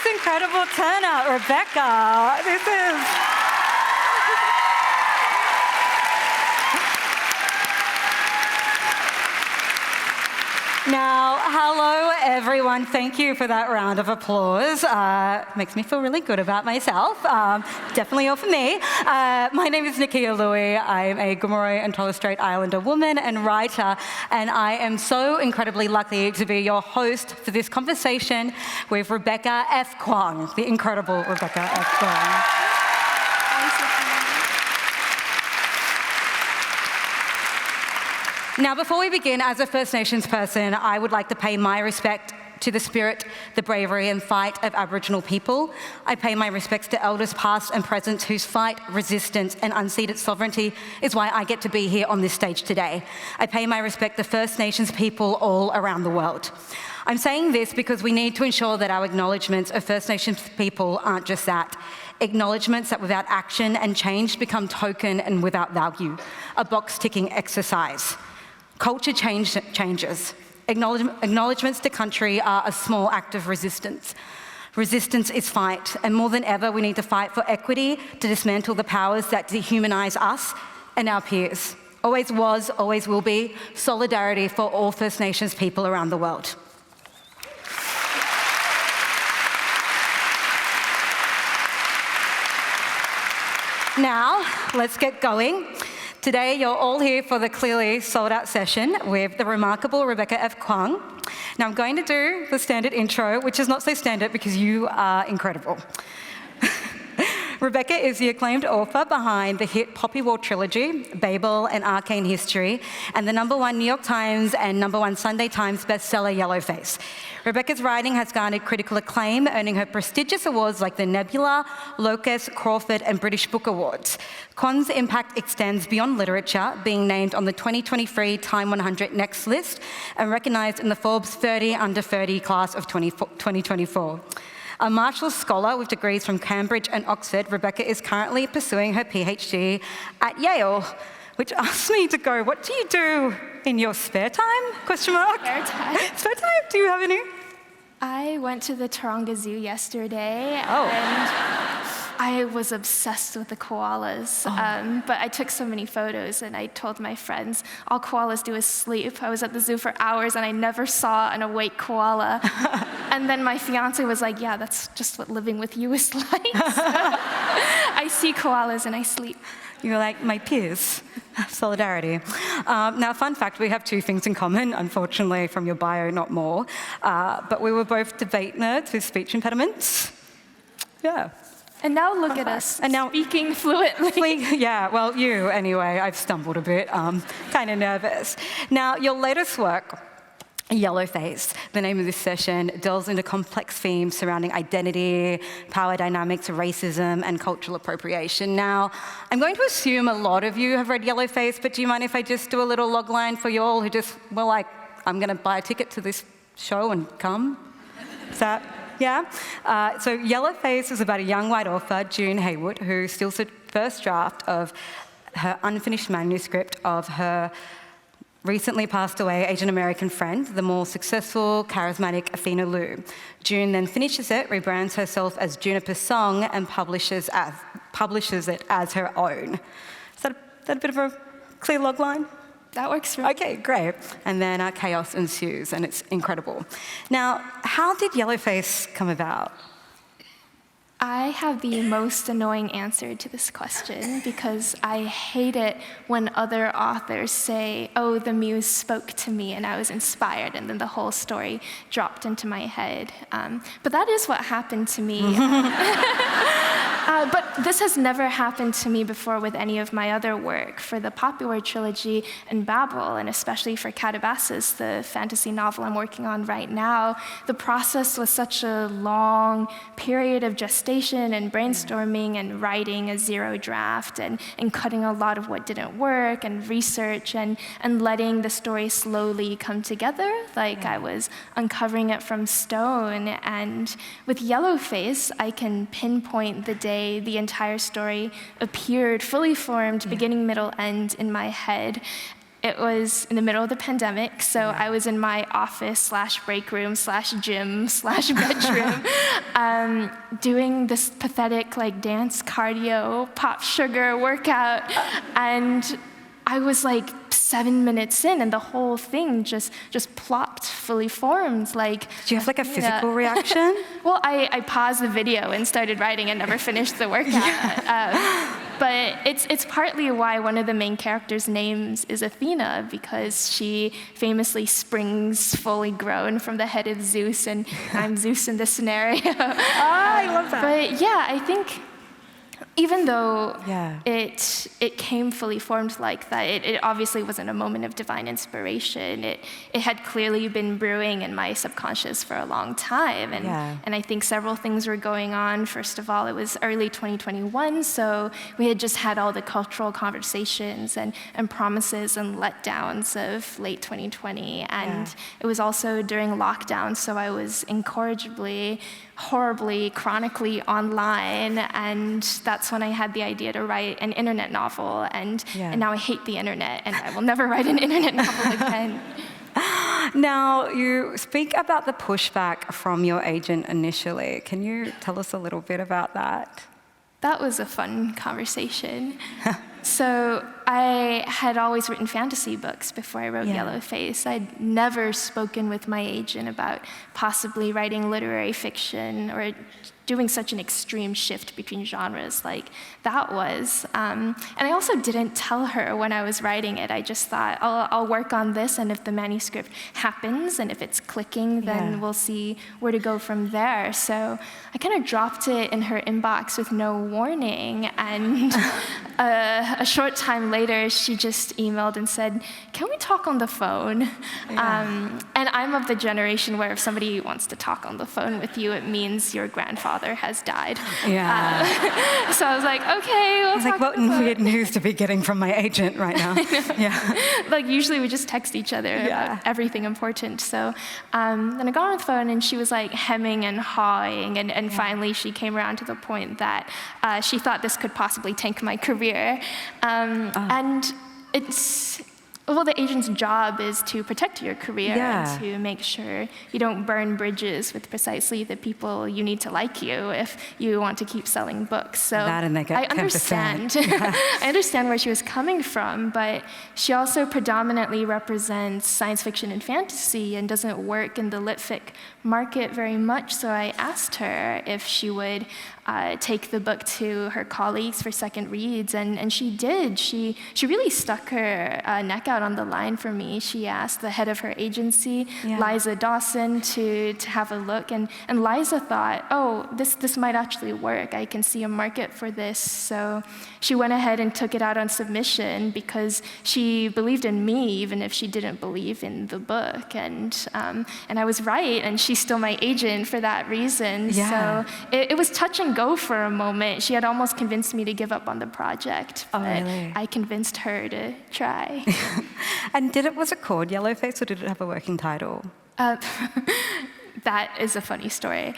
this incredible turnout, Rebecca. This is... Now, hello everyone. Thank you for that round of applause. Makes me feel really good about myself. Definitely all for me. My name is Nakkiah Lui. I am a Gomeroi and Torres Strait Islander woman and writer, and I am so incredibly lucky to be your host for this conversation with Rebecca F. Kuang, the incredible Rebecca F. Kuang. Now, before we begin, as a First Nations person, I would like to pay my respect to the spirit, the bravery and fight of Aboriginal people. I pay my respects to elders past and present whose fight, resistance and unceded sovereignty is why I get to be here on this stage today. I pay my respect to First Nations people all around the world. I'm saying this because we need to ensure that our acknowledgements of First Nations people aren't just that. Acknowledgements that without action and change become token and without value, a box-ticking exercise. Culture changes. Acknowledgements to country are a small act of resistance. Resistance is fight, and more than ever, we need to fight for equity to dismantle the powers that dehumanize us and our peers. Always was, always will be, solidarity for all First Nations people around the world. Now, let's get going. Today, you're all here for the clearly sold-out session with the remarkable Rebecca F. Kuang. Now, I'm going to do the standard intro, which is not so standard because you are incredible. Rebecca is the acclaimed author behind the hit Poppy War trilogy, Babel and Arcane History, and the #1 New York Times and #1 Sunday Times bestseller Yellowface. Rebecca's writing has garnered critical acclaim, earning her prestigious awards like the Nebula, Locus, Crawford, and British Book Awards. Kuang's impact extends beyond literature, being named on the 2023 Time 100 Next list and recognised in the Forbes 30 Under 30 class of 2024. A Marshall Scholar with degrees from Cambridge and Oxford, Rebecca is currently pursuing her PhD at Yale, which asks me to go, what do you do in your spare time? Question mark? Spare time. Spare time? Do you have any? I went to the Taronga Zoo yesterday, Oh. and I was obsessed with the koalas. But I took so many photos, and I told my friends, all koalas do is sleep. I was at the zoo for hours, and I never saw an awake koala. And then my fiance was like, yeah, that's just what living with you is like. So I see koalas, and I sleep. You're like my peers. Solidarity. Now, fun fact, we have two things in common, unfortunately, from your bio, not more. But we were both debate nerds with speech impediments. Yeah. And now look at us, and now speaking fluently. Yeah, well, you anyway. I've stumbled a bit, kind of nervous. Now, your latest work, Yellowface, the name of this session, delves into complex themes surrounding identity, power dynamics, racism, and cultural appropriation. Now, I'm going to assume a lot of you have read Yellowface, but do you mind if I just do a little logline for you all who just were like, I'm going to buy a ticket to this show and come? Is that... Yeah? So Yellowface is about a young white author, June Hayward, who steals the first draft of her unfinished manuscript of her recently passed away Asian American friend, the more successful, charismatic Athena Liu. June then finishes it, rebrands herself as Juniper Song, and publishes it as her own. Is that a bit of a clear logline? That works for me. Okay, great. And then chaos ensues, and it's incredible. Now, how did Yellowface come about? I have the most annoying answer to this question because I hate it when other authors say, oh, the muse spoke to me and I was inspired, and then the whole story dropped into my head. But that is what happened to me. But this has never happened to me before with any of my other work. For the Poppy War trilogy and Babel, and especially for Catabasis, the fantasy novel I'm working on right now, the process was such a long period of gestation and brainstorming and writing a zero draft and cutting a lot of what didn't work and research and letting the story slowly come together, like I was uncovering it from stone. And with Yellowface, I can pinpoint the day the entire story appeared fully formed, beginning, middle, end in my head. it was in the middle of the pandemic, so I was in my office / break room / gym / bedroom doing this pathetic like dance cardio pop sugar workout, and I was like 7 minutes in, and the whole thing just plopped, fully formed. Like, do you have like a physical reaction? Well, I paused the video and started writing and never finished the workout. But it's partly why one of the main characters' names is Athena, because she famously springs fully grown from the head of Zeus, and I'm Zeus in this scenario. I love that. But yeah, I think even though it came fully formed like that, it obviously wasn't a moment of divine inspiration. It had clearly been brewing in my subconscious for a long time. And I think several things were going on. First of all, it was early 2021, so we had just had all the cultural conversations and promises and letdowns of late 2020. And it was also during lockdown, so I was incorrigibly, horribly, chronically online, and that's when I had the idea to write an internet novel, and now I hate the internet, and I will never write an internet novel again. Now, you speak about the pushback from your agent initially. Can you tell us a little bit about that? That was a fun conversation. So I had always written fantasy books before I wrote Yellowface. I'd never spoken with my agent about possibly writing literary fiction or doing such an extreme shift between genres like that was. And I also didn't tell her when I was writing it. I just thought, I'll work on this, and if the manuscript happens and if it's clicking, then we'll see where to go from there. So I kind of dropped it in her inbox with no warning, and a short time later, she just emailed and said, "Can we talk on the phone?" And I'm of the generation where if somebody wants to talk on the phone with you, it means your grandfather has died. So I was like, okay, we'll talk what weird news to be getting from my agent right now. Like usually we just text each other about everything important. So then I got on the phone, and she was like hemming and hawing, and finally she came around to the point that she thought this could possibly tank my career. And well, the agent's job is to protect your career and to make sure you don't burn bridges with precisely the people you need to like you if you want to keep selling books. So that and they get I understand. I understand where she was coming from, but she also predominantly represents science fiction and fantasy and doesn't work in the litfic market very much. So I asked her if she would take the book to her colleagues for second reads, and she did. She really stuck her neck out on the line for me. She asked the head of her agency, Liza Dawson, to have a look, and Liza thought, oh, this might actually work. I can see a market for this. So she went ahead and took it out on submission because she believed in me, even if she didn't believe in the book. And I was right, and she's still my agent for that reason. So it was touch and go for a moment. She had almost convinced me to give up on the project, but really? I convinced her to try. And was it called Yellowface, or did it have a working title? That is a funny story.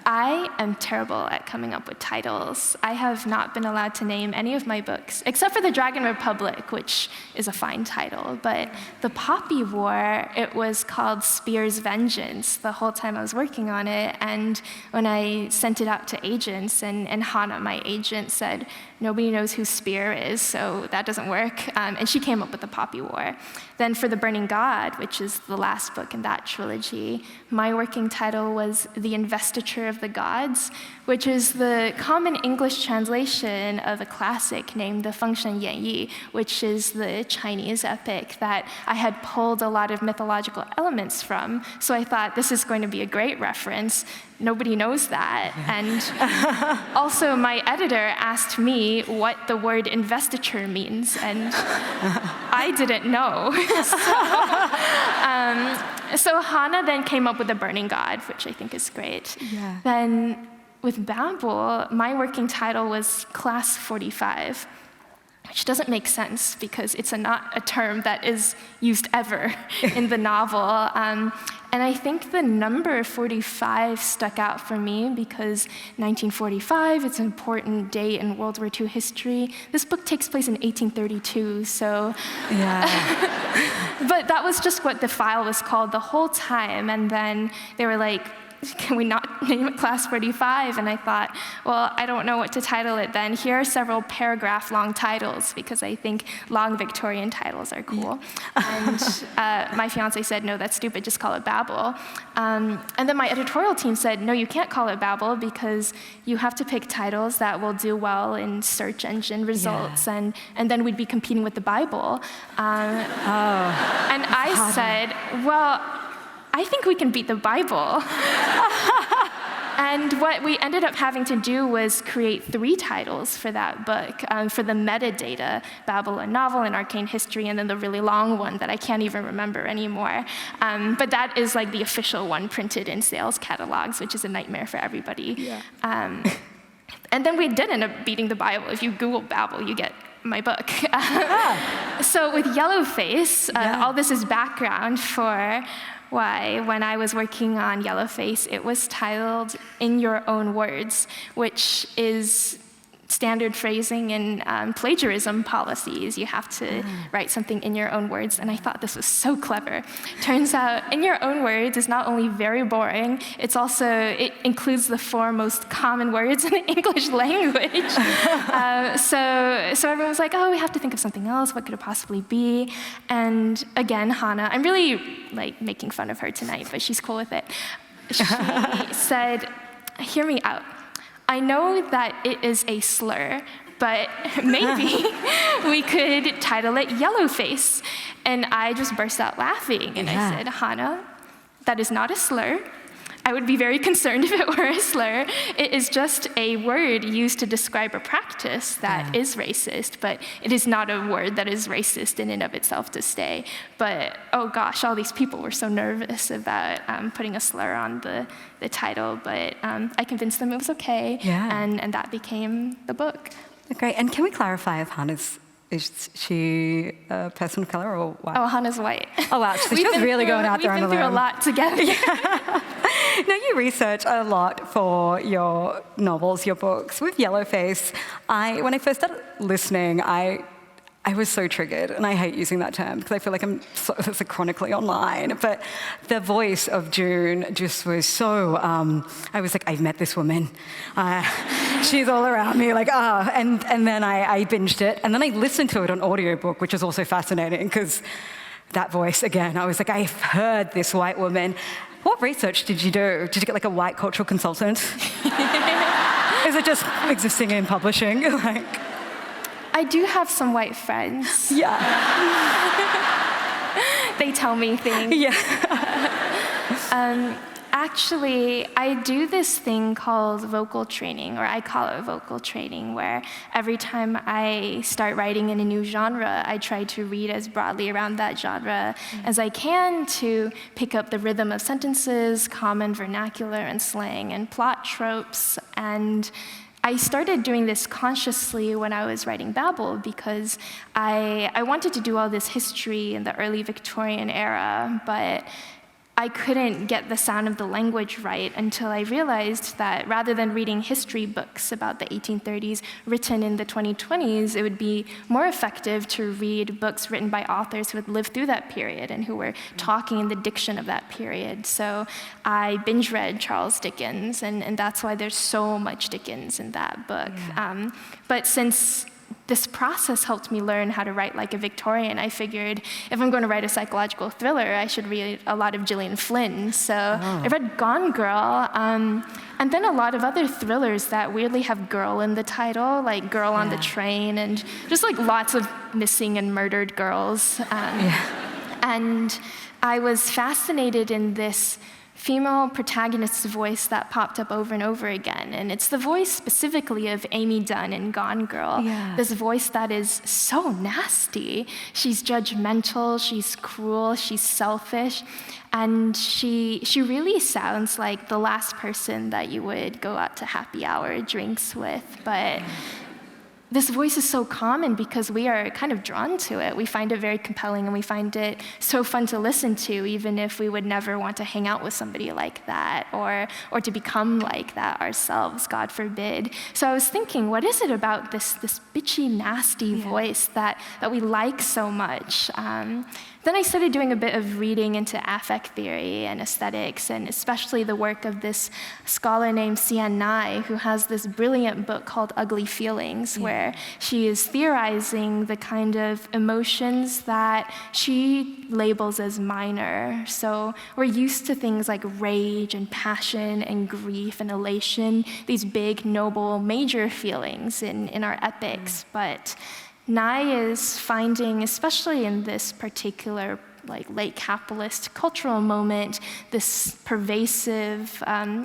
I am terrible at coming up with titles. I have not been allowed to name any of my books, except for The Dragon Republic, which is a fine title. But The Poppy War, it was called Spear's Vengeance the whole time I was working on it. And when I sent it out to agents, and Hannah, my agent, said, nobody knows who Spear is, so that doesn't work. And she came up with The Poppy War. Then for The Burning God, which is the last book in that trilogy, my working title was The Investiture of the Gods, which is the common English translation of a classic named the Fengshen Yanyi, which is the Chinese epic that I had pulled a lot of mythological elements from. So I thought, this is going to be a great reference. Nobody knows that. And also my editor asked me what the word investiture means, and I didn't know. So Hannah then came up with The Burning God, which I think is great. Then with Babel, my working title was Class 45. which doesn't make sense because it's not a term that is used ever in the novel. And I think the number 45 stuck out for me because 1945, it's an important date in World War II history. This book takes place in 1832, so... Yeah. But that was just what the file was called the whole time, and then they were like, can we not name it Class 45? And I thought, well, I don't know what to title it then. Here are several paragraph-long titles, because I think long Victorian titles are cool. And my fiance said, no, that's stupid, just call it Babel. And then my editorial team said, no, you can't call it Babel, because you have to pick titles that will do well in search engine results, and then we'd be competing with the Bible. And I said, well, I think we can beat the Bible. And what we ended up having to do was create 3 titles for that book, for the metadata, Babel, a novel, and arcane history, and then the really long one that I can't even remember anymore. But that is like the official one printed in sales catalogs, which is a nightmare for everybody. Yeah. And then we did end up beating the Bible. If you Google Babel, you get my book. So with Yellowface, all this is background for why, when I was working on Yellowface, it was titled In Your Own Words, which is standard phrasing in plagiarism policies. You have to write something in your own words, and I thought this was so clever. Turns out, in your own words is not only very boring, it includes the 4 most common words in the English language. So everyone was like, oh, we have to think of something else. What could it possibly be? And again, Hannah, I'm really like making fun of her tonight, but she's cool with it. She said, hear me out. I know that it is a slur, but maybe we could title it Yellowface. And I just burst out laughing, and I said, Hannah, that is not a slur. I would be very concerned if it were a slur. It is just a word used to describe a practice that is racist, but it is not a word that is racist in and of itself to stay. But, oh gosh, all these people were so nervous about putting a slur on the title, but I convinced them it was okay, and that became the book. Okay, and can we clarify if Hannah's, is she a person of color or white? Oh, Hannah's white. Oh, wow, so she was really going out there on the limb. We've been through a lot together. Now, you research a lot for your novels, your books. With Yellowface, when I first started listening, I was so triggered, and I hate using that term because I feel like I'm so chronically online, but the voice of June just was so, I was like, I've met this woman. She's all around me, like, and then I binged it, and then I listened to it on audiobook, which was also fascinating because that voice, again, I was like, I've heard this white woman. What research did you do? Did you get like a white cultural consultant? Is it just existing in publishing? I do have some white friends. Yeah. They tell me things. Yeah. Actually, I do this thing called vocal training, or I call it vocal training, where every time I start writing in a new genre, I try to read as broadly around that genre as I can to pick up the rhythm of sentences, common vernacular and slang, and plot tropes. And I started doing this consciously when I was writing Babel because I wanted to do all this history in the early Victorian era, but I couldn't get the sound of the language right until I realized that rather than reading history books about the 1830s written in the 2020s, it would be more effective to read books written by authors who had lived through that period and who were talking in the diction of that period. So I binge read Charles Dickens, and that's why there's so much Dickens in that book. Yeah. But since this process helped me learn how to write like a Victorian, I figured if I'm going to write a psychological thriller, I should read a lot of Gillian Flynn. So I read Gone Girl, and then a lot of other thrillers that weirdly have girl in the title, like Girl on the Train, and just like lots of missing and murdered girls. And I was fascinated in this female protagonist's voice that popped up over and over again. And it's the voice specifically of Amy Dunn in Gone Girl. Yeah. This voice that is so nasty. She's judgmental, she's cruel, she's selfish. And she really sounds like the last person that you would go out to happy hour drinks with. But this voice is so common because we are kind of drawn to it. We find it very compelling, and we find it so fun to listen to, even if we would never want to hang out with somebody like that or to become like that ourselves, God forbid. So I was thinking, what is it about this bitchy, nasty voice that we like so much? Then I started doing a bit of reading into affect theory and aesthetics, and especially the work of this scholar named Sian Nai, who has this brilliant book called Ugly Feelings, where she is theorizing the kind of emotions that she labels as minor. So we're used to things like rage and passion and grief and elation, these big, noble, major feelings in our epics, but Nai is finding, especially in this particular late capitalist cultural moment, this pervasive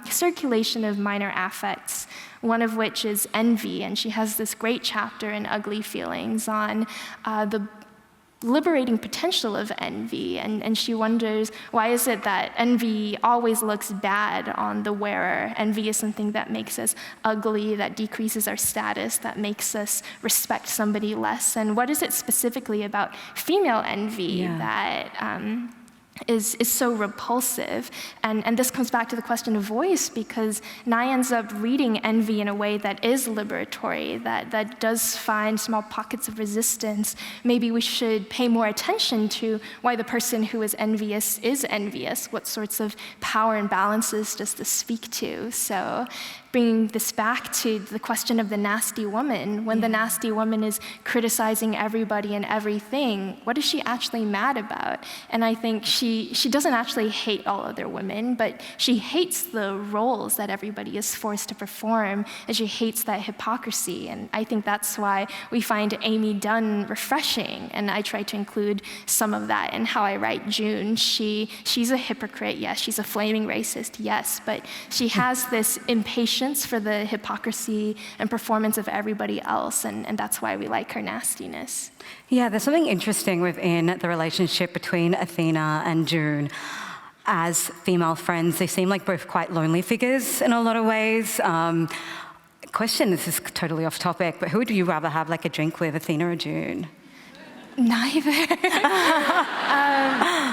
circulation of minor affects, one of which is envy. And she has this great chapter in Ugly Feelings on the liberating potential of envy, and she wonders, why is it that envy always looks bad on the wearer? Envy is something that makes us ugly, that decreases our status, that makes us respect somebody less. And what is it specifically about female envy that is so repulsive? And this comes back to the question of voice, because Nai ends up reading envy in a way that is liberatory, that does find small pockets of resistance. Maybe we should pay more attention to why the person who is envious. What sorts of power imbalances does this speak to? So bringing this back to the question of the nasty woman, when the nasty woman is criticizing everybody and everything, what is she actually mad about? And I think she doesn't actually hate all other women, but she hates the roles that everybody is forced to perform, and she hates that hypocrisy. And I think that's why we find Amy Dunn refreshing, and I try to include some of that in how I write June. She's a hypocrite, yes, she's a flaming racist, yes, but she has this impatience for the hypocrisy and performance of everybody else, and that's why we like her nastiness. Yeah, there's something interesting within the relationship between Athena and June. As female friends, they seem like both quite lonely figures in a lot of ways. Question, this is totally off topic, but who would you rather have like a drink with, Athena or June? Neither.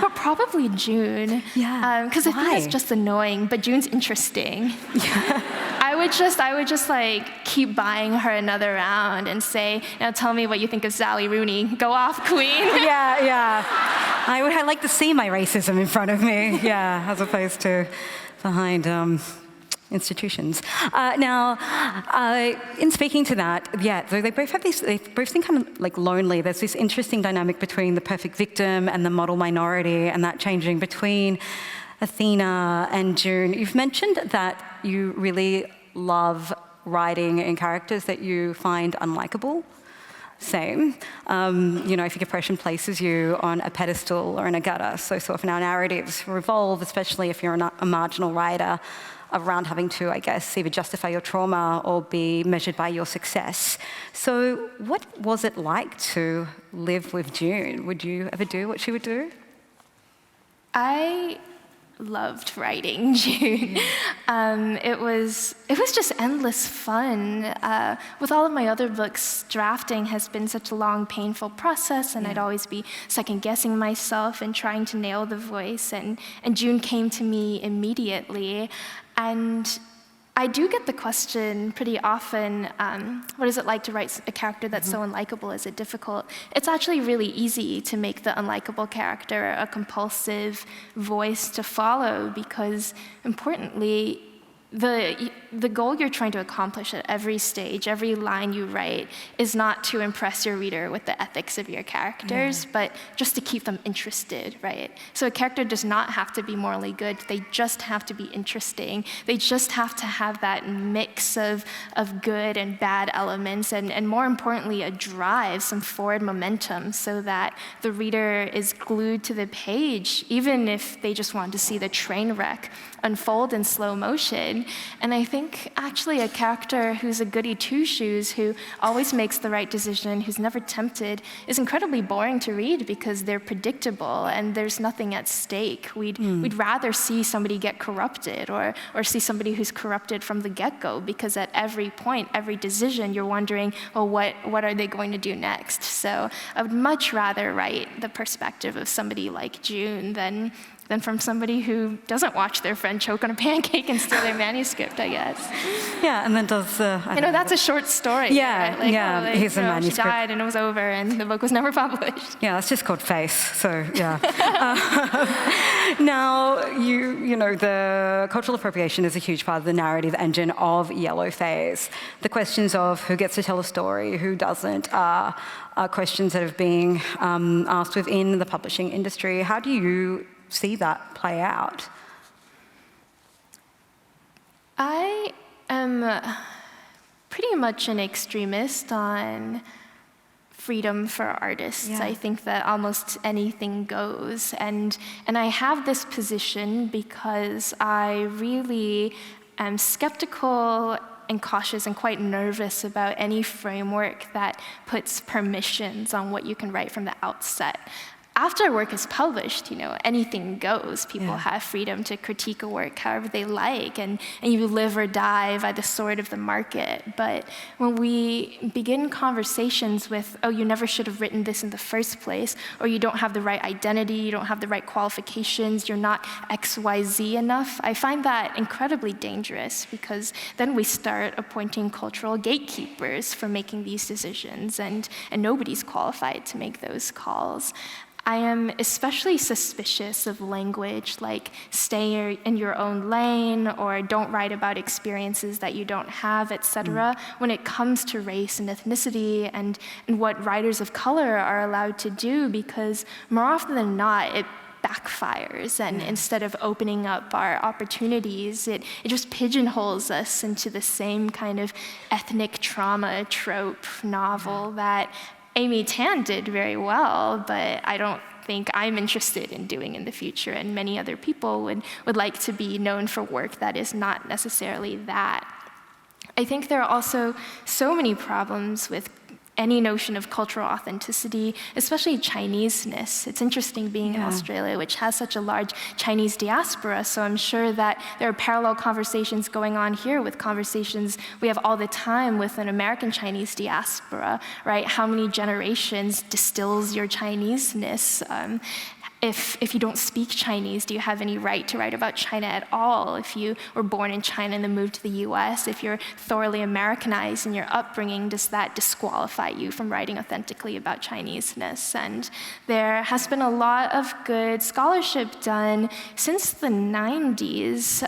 But probably June. Yeah. Because Athena's just annoying, but June's interesting. Yeah. I would just like keep buying her another round and say, now tell me what you think of Sally Rooney. Go off, queen. Yeah. I'd like to see my racism in front of me, as opposed to behind institutions. In speaking to that, so they both seem kind of like lonely. There's this interesting dynamic between the perfect victim and the model minority, and that changing between Athena and June. You've mentioned that you really love writing in characters that you find unlikable. Same. If your depression places you on a pedestal or in a gutter, so often our narratives revolve, especially if you're a marginal writer, around having to, I guess, either justify your trauma or be measured by your success. So what was it like to live with June? Would you ever do what she would do? I loved writing June. It was just endless fun. With all of my other books, drafting has been such a long, painful process, and I'd always be second-guessing myself and trying to nail the voice, and June came to me immediately. And I do get the question pretty often, what is it like to write a character that's so unlikable? Is it difficult? It's actually really easy to make the unlikable character a compulsive voice to follow, because importantly, the goal you're trying to accomplish at every stage, every line you write, is not to impress your reader with the ethics of your characters, but just to keep them interested, right? So a character does not have to be morally good. They just have to be interesting. They just have to have that mix of good and bad elements, and more importantly, a drive, some forward momentum, so that the reader is glued to the page, even if they just want to see the train wreck unfold in slow motion. And I think think actually a character who's a goody two-shoes, who always makes the right decision, who's never tempted, is incredibly boring to read because they're predictable and there's nothing at stake. We'd rather see somebody get corrupted or see somebody who's corrupted from the get-go, because at every point, every decision, you're wondering, well, what are they going to do next? So I would much rather write the perspective of somebody like June than from somebody who doesn't watch their friend choke on a pancake and steal their manuscript, I guess. Yeah, and then does... that's a short story. Yeah, right? yeah, here's a manuscript. She died and it was over and the book was never published. Yeah, it's just called Face, so yeah. Now, the cultural appropriation is a huge part of the narrative engine of Yellowface. The questions of who gets to tell a story, who doesn't, are questions that are being asked within the publishing industry. How do you see that play out? I am pretty much an extremist on freedom for artists. Yeah. I think that almost anything goes. And I have this position because I really am skeptical and cautious and quite nervous about any framework that puts permissions on what you can write from the outset. After a work is published, anything goes. People have freedom to critique a work however they like, and you live or die by the sword of the market. But when we begin conversations with, oh, you never should have written this in the first place, or you don't have the right identity, you don't have the right qualifications, you're not XYZ enough, I find that incredibly dangerous, because then we start appointing cultural gatekeepers for making these decisions, and nobody's qualified to make those calls. I am especially suspicious of language like stay in your own lane or don't write about experiences that you don't have, etc., when it comes to race and ethnicity and what writers of color are allowed to do, because more often than not, it backfires, and instead of opening up our opportunities, it just pigeonholes us into the same kind of ethnic trauma trope novel that Amy Tan did very well, but I don't think I'm interested in doing in the future, and many other people would like to be known for work that is not necessarily that. I think there are also so many problems with any notion of cultural authenticity, especially Chineseness. It's interesting being in Australia, which has such a large Chinese diaspora, so I'm sure that there are parallel conversations going on here with conversations we have all the time with an American Chinese diaspora, right? How many generations distills your Chineseness? If you don't speak Chinese, do you have any right to write about China at all? If you were born in China and then moved to the US, if you're thoroughly Americanized in your upbringing, does that disqualify you from writing authentically about Chineseness? And there has been a lot of good scholarship done since the 90s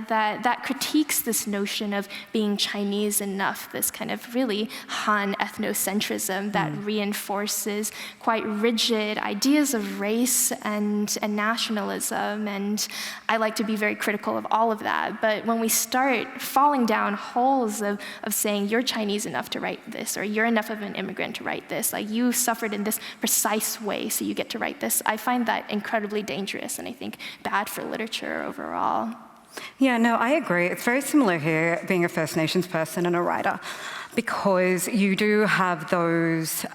that critiques this notion of being Chinese enough, this kind of really Han ethnocentrism that reinforces quite rigid ideas of race and nationalism, and I like to be very critical of all of that. But when we start falling down holes of saying you're Chinese enough to write this, or you're enough of an immigrant to write this, like you suffered in this precise way so you get to write this, I find that incredibly dangerous and I think bad for literature overall. Yeah, no, I agree. It's very similar here, being a First Nations person and a writer, because you do have those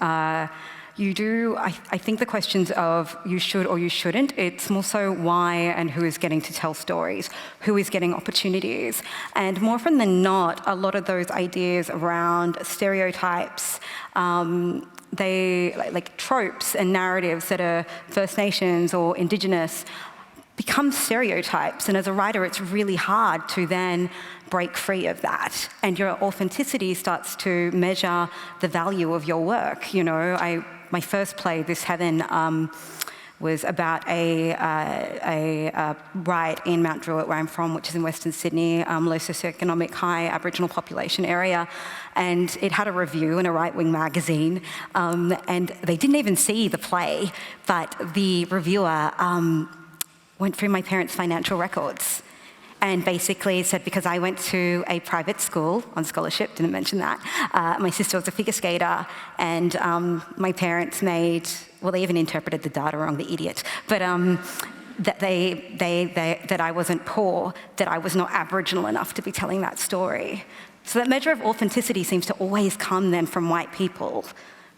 I think the questions of you should or you shouldn't, it's more so why and who is getting to tell stories, who is getting opportunities. And more often than not, a lot of those ideas around stereotypes, like tropes and narratives that are First Nations or Indigenous become stereotypes. And as a writer, it's really hard to then break free of that. And your authenticity starts to measure the value of your work. My first play, This Heaven, was about a riot in Mount Druitt, where I'm from, which is in Western Sydney, low socioeconomic, high Aboriginal population area. And it had a review in a right-wing magazine, and they didn't even see the play, but the reviewer went through my parents' financial records and basically said, because I went to a private school on scholarship, didn't mention that, my sister was a figure skater, and my parents they even interpreted the data wrong, the idiot. But that that I wasn't poor, that I was not Aboriginal enough to be telling that story. So that measure of authenticity seems to always come then from white people,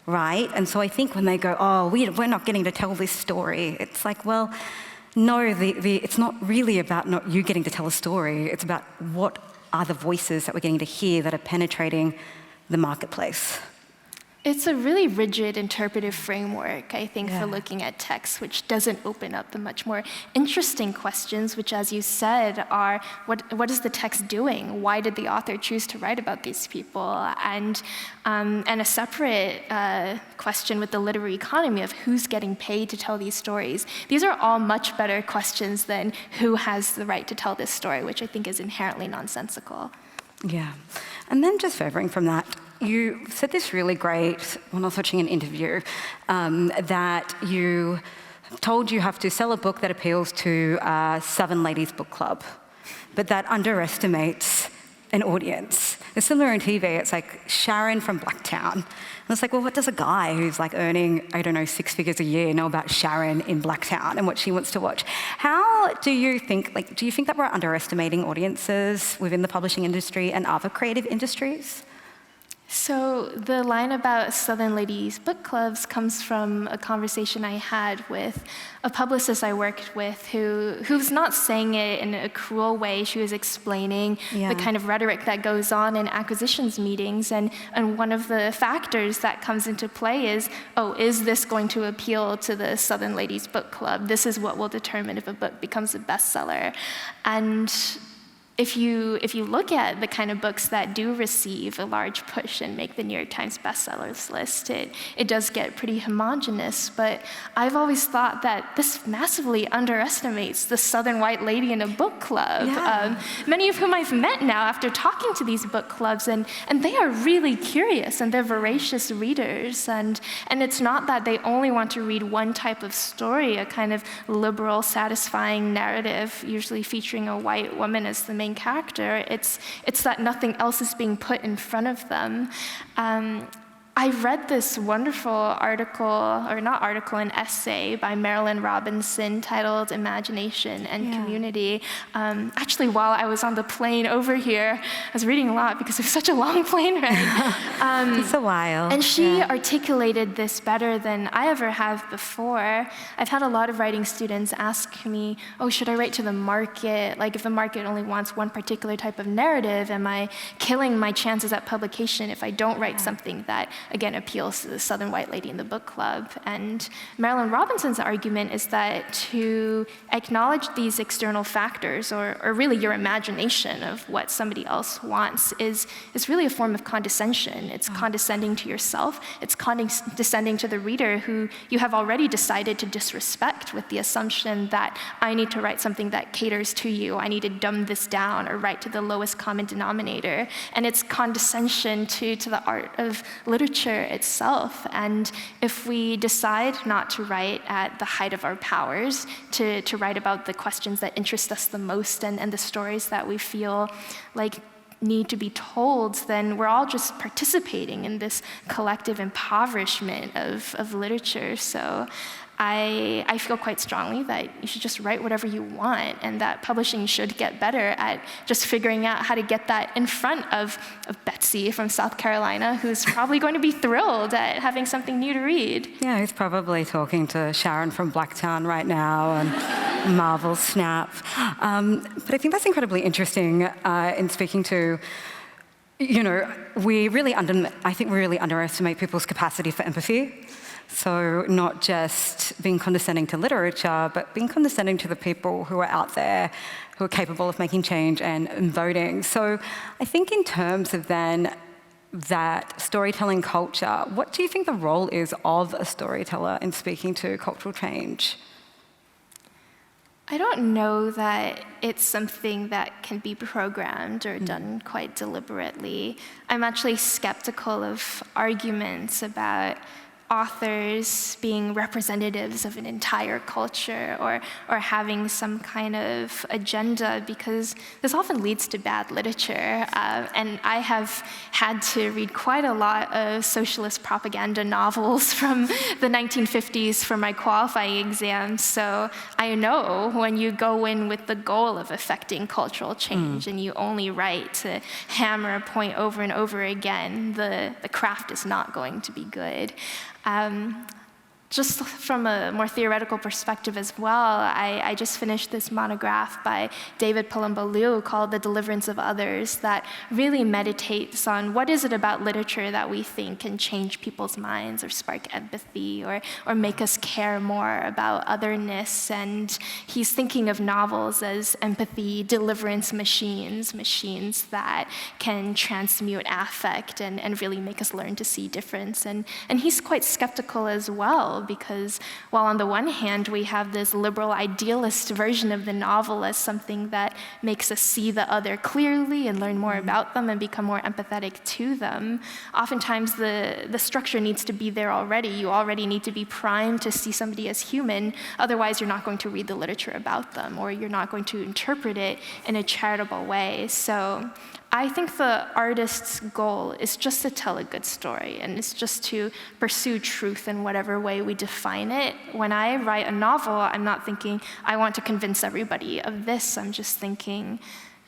right? And so I think when they go, oh, we're not getting to tell this story, it's like, well, no, it's not really about not you getting to tell a story. It's about what are the voices that we're getting to hear that are penetrating the marketplace. It's a really rigid interpretive framework, I think, for looking at text, which doesn't open up the much more interesting questions, which, as you said, are what is the text doing? Why did the author choose to write about these people? And a separate question with the literary economy of who's getting paid to tell these stories. These are all much better questions than who has the right to tell this story, which I think is inherently nonsensical. Yeah. And then just furthering from that, you said this really great when I was watching an interview, that you told you have to sell a book that appeals to Southern Ladies Book Club, but that underestimates an audience. It's similar in TV. It's like Sharon from Blacktown. And it's like, well, what does a guy who's like earning, I don't know, 6 figures a year know about Sharon in Blacktown and what she wants to watch? How do you think, do you think that we're underestimating audiences within the publishing industry and other creative industries? So the line about Southern Ladies book clubs comes from a conversation I had with a publicist I worked with who's not saying it in a cruel way. She was explaining the kind of rhetoric that goes on in acquisitions meetings, and one of the factors that comes into play is, oh, is this going to appeal to the Southern Ladies book club? This is what will determine if a book becomes a bestseller. And if you look at the kind of books that do receive a large push and make the New York Times bestsellers list, it does get pretty homogenous. But I've always thought that this massively underestimates the Southern white lady in a book club. Yeah. Many of whom I've met now after talking to these book clubs, and they are really curious and they're voracious readers. And it's not that they only want to read one type of story, a kind of liberal, satisfying narrative, usually featuring a white woman as the main character. It's that nothing else is being put in front of them. I read this wonderful an essay by Marilyn Robinson titled Imagination and Community. Actually, while I was on the plane over here, I was reading a lot because it was such a long plane ride. It's a while. And she articulated this better than I ever have before. I've had a lot of writing students ask me, oh, should I write to the market? Like, if the market only wants one particular type of narrative, am I killing my chances at publication if I don't write something that, again, appeals to the Southern white lady in the book club? And Marilyn Robinson's argument is that to acknowledge these external factors, or really your imagination of what somebody else wants, is really a form of condescension. It's condescending to yourself. It's condescending to the reader who you have already decided to disrespect with the assumption that I need to write something that caters to you. I need to dumb this down or write to the lowest common denominator. And it's condescension to the art of literature itself. And if we decide not to write at the height of our powers, to write about the questions that interest us the most and the stories that we feel like need to be told, then we're all just participating in this collective impoverishment of literature. So I feel quite strongly that you should just write whatever you want, and that publishing should get better at just figuring out how to get that in front of Betsy from South Carolina, who's probably going to be thrilled at having something new to read. Yeah, he's probably talking to Sharon from Blacktown right now and Marvel Snap. But I think that's incredibly interesting in speaking to, we really underestimate people's capacity for empathy. So not just being condescending to literature, but being condescending to the people who are out there, who are capable of making change and voting. So I think in terms of then that storytelling culture, what do you think the role is of a storyteller in speaking to cultural change? I don't know that it's something that can be programmed or done quite deliberately. I'm actually skeptical of arguments about authors being representatives of an entire culture or having some kind of agenda, because this often leads to bad literature. And I have had to read quite a lot of socialist propaganda novels from the 1950s for my qualifying exams. So I know when you go in with the goal of affecting cultural change and you only write to hammer a point over and over again, the craft is not going to be good. Just from a more theoretical perspective as well, I just finished this monograph by David Palumbo Liu called The Deliverance of Others that really meditates on what is it about literature that we think can change people's minds or spark empathy or make us care more about otherness. And he's thinking of novels as empathy deliverance machines that can transmute affect and really make us learn to see difference. And he's quite skeptical as well, because while on the one hand we have this liberal idealist version of the novel as something that makes us see the other clearly and learn more about them and become more empathetic to them, oftentimes the structure needs to be there already. You already need to be primed to see somebody as human, otherwise you're not going to read the literature about them, or you're not going to interpret it in a charitable way. So I think the artist's goal is just to tell a good story, and it's just to pursue truth in whatever way we define it. When I write a novel, I'm not thinking, I want to convince everybody of this. I'm just thinking,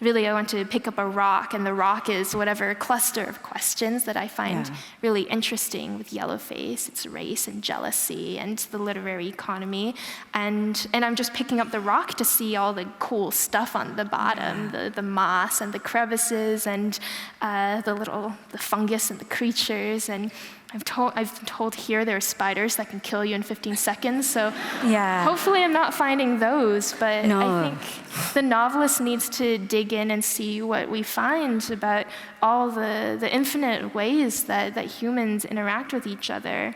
really, I want to pick up a rock, and the rock is whatever cluster of questions that I find really interesting with Yellowface, its race and jealousy and the literary economy. And I'm just picking up the rock to see all the cool stuff on the bottom, the moss and the crevices and the fungus and the creatures. And I've told here there are spiders that can kill you in 15 seconds, so hopefully I'm not finding those, but I think the novelist needs to dig in and see what we find about all the infinite ways that humans interact with each other.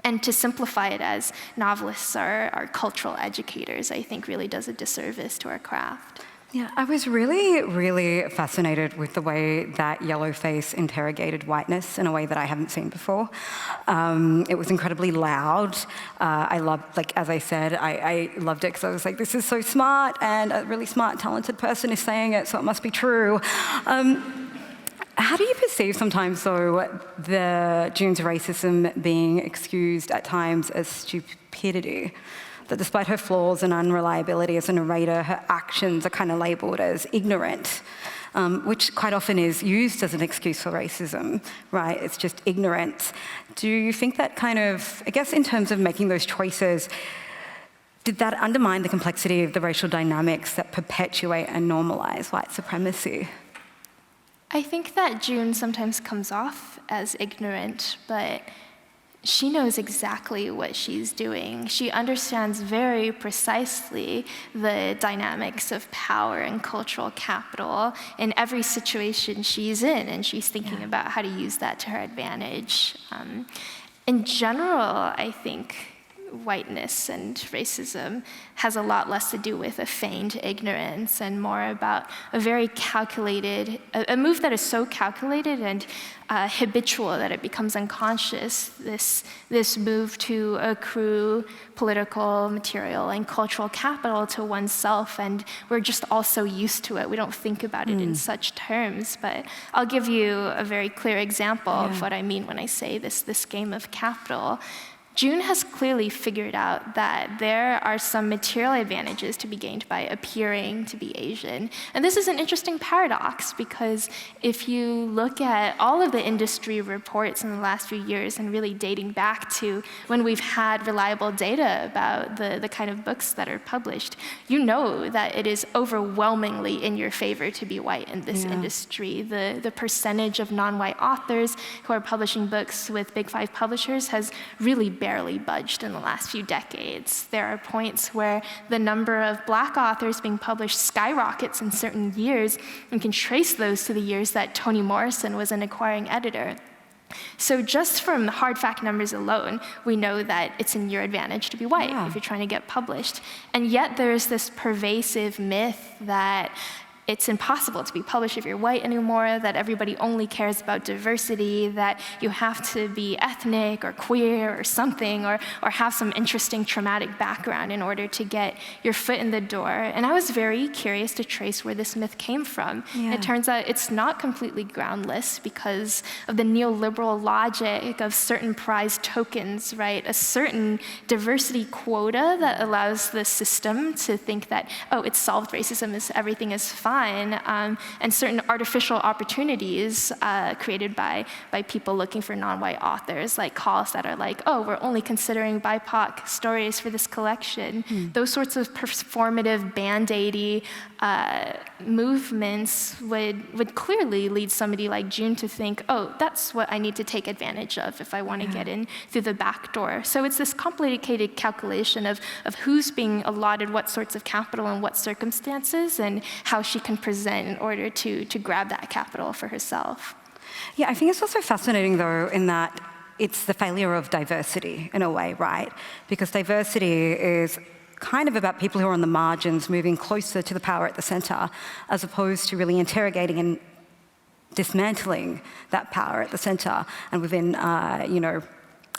And to simplify it as novelists are cultural educators, I think really does a disservice to our craft. Yeah, I was really, really fascinated with the way that Yellowface interrogated whiteness in a way that I haven't seen before. It was incredibly loud. I loved, as I said, I loved it because I was like, this is so smart, and a really smart, talented person is saying it, so it must be true. How do you perceive sometimes, though, June's racism being excused at times as stupidity? That despite her flaws and unreliability as a narrator, her actions are kind of labelled as ignorant, which quite often is used as an excuse for racism, right? It's just ignorance. Do you think that kind of, I guess in terms of making those choices, did that undermine the complexity of the racial dynamics that perpetuate and normalize white supremacy? I think that June sometimes comes off as ignorant, but she knows exactly what she's doing. She understands very precisely the dynamics of power and cultural capital in every situation she's in, and she's thinking about how to use that to her advantage. In general, I think whiteness and racism has a lot less to do with a feigned ignorance and more about a very calculated, a move that is so calculated and habitual that it becomes unconscious, this move to accrue political, material, and cultural capital to oneself, and we're just all so used to it. We don't think about it in such terms, but I'll give you a very clear example of what I mean when I say this game of capital. June has clearly figured out that there are some material advantages to be gained by appearing to be Asian. And this is an interesting paradox, because if you look at all of the industry reports in the last few years, and really dating back to when we've had reliable data about the kind of books that are published, you know that it is overwhelmingly in your favor to be white in this industry. The percentage of non-white authors who are publishing books with Big Five publishers has really barely budged in the last few decades. There are points where the number of Black authors being published skyrockets in certain years, and can trace those to the years that Toni Morrison was an acquiring editor. So just from the hard fact numbers alone, we know that it's in your advantage to be white if you're trying to get published. And yet there's this pervasive myth that it's impossible to be published if you're white anymore, that everybody only cares about diversity, that you have to be ethnic or queer or something, or have some interesting traumatic background in order to get your foot in the door. And I was very curious to trace where this myth came from. Yeah. It turns out it's not completely groundless because of the neoliberal logic of certain prize tokens, right? A certain diversity quota that allows the system to think that, oh, it's solved racism, everything is fine. And certain artificial opportunities created by people looking for non-white authors, like calls that are like, oh, we're only considering BIPOC stories for this collection. Those sorts of performative, band-aidy movements would clearly lead somebody like June to think, oh, that's what I need to take advantage of if I want to get in through the back door. So it's this complicated calculation of who's being allotted what sorts of capital in what circumstances and how she can present in order to grab that capital for herself. Yeah, I think it's also fascinating, though, in that it's the failure of diversity, in a way, right? Because diversity is kind of about people who are on the margins moving closer to the power at the center, as opposed to really interrogating and dismantling that power at the center. And within,